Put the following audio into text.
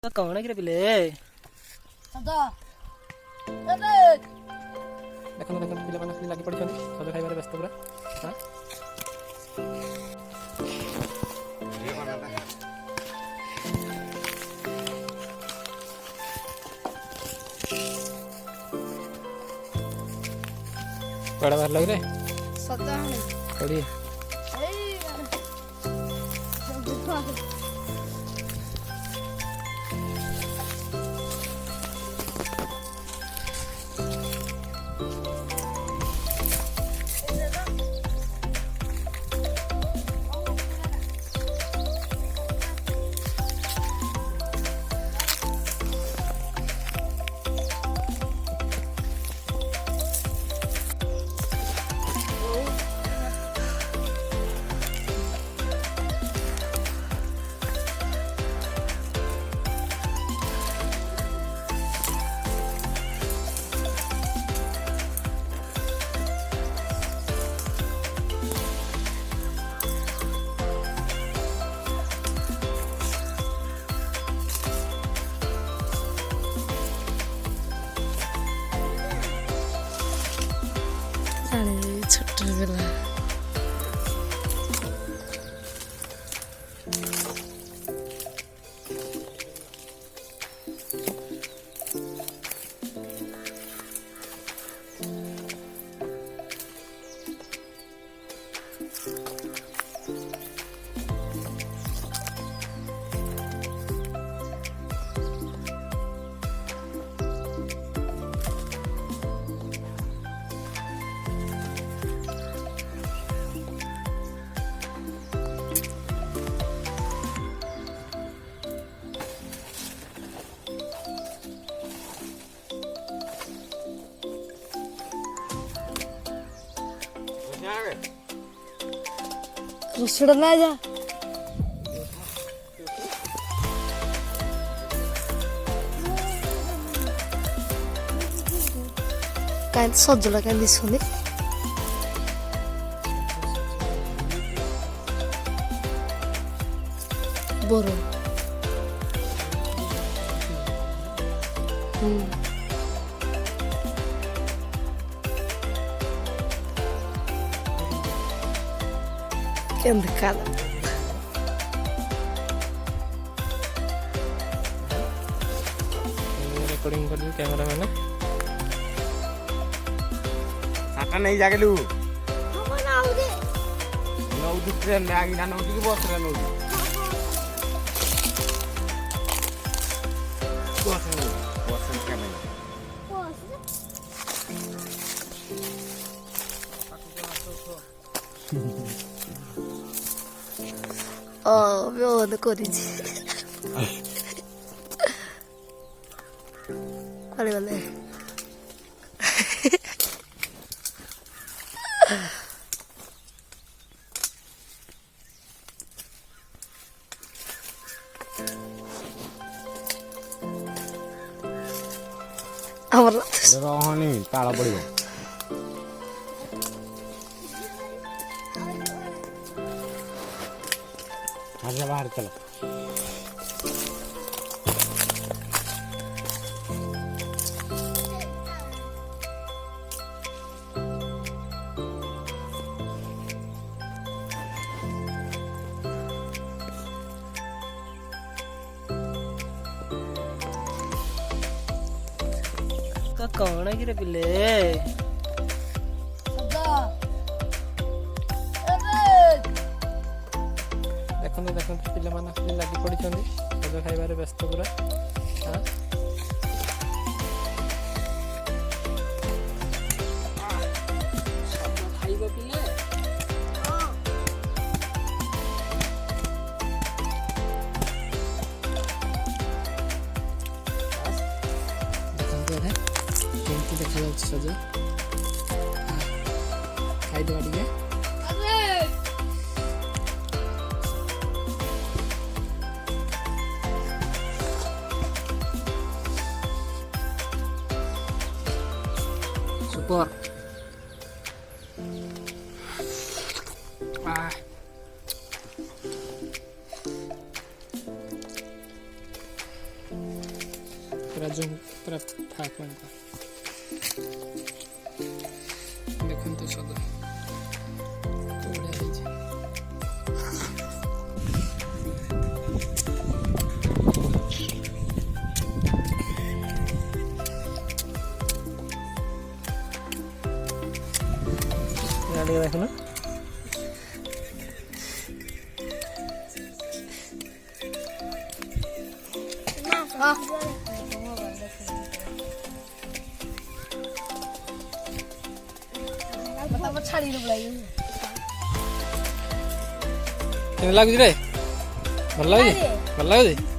कौन है पिले देखो देखो पिला माने लागी पड़ी छथि सज खाइबार व्यस्त पूरा हां बड़ा बार लग रे सदा थोड़ी छोटा बेला रुसड़ ना जा काय सजला काय दिसुनी बरो ఎందుకలా रिकॉर्डिंग कर दियो कैमरा मैन साका नहीं जागलू हम नाउ दे नौ दु ट्रेन में आगी ना नौ की बस रे नौ बस के नहीं 묘한 거리지 빨리 갈래 아무렇다 रहनी ताला पड़िबो आजा बाहर चलो कौन है कि पिले देखो देखो पिला माने लागी पड़ी छथि सज खाइबार व्यस्त पूरा हां खाइबो पिले देखा जाच्छी सज खाई देवा टिके सुपर पूरा जूम पूरा फाक देखो तो सद देखो ना छाड़ी लाଗୁଛି ରେ ଭଲ ଲାଗୁଛି ଭଲ ଲାଗୁଛି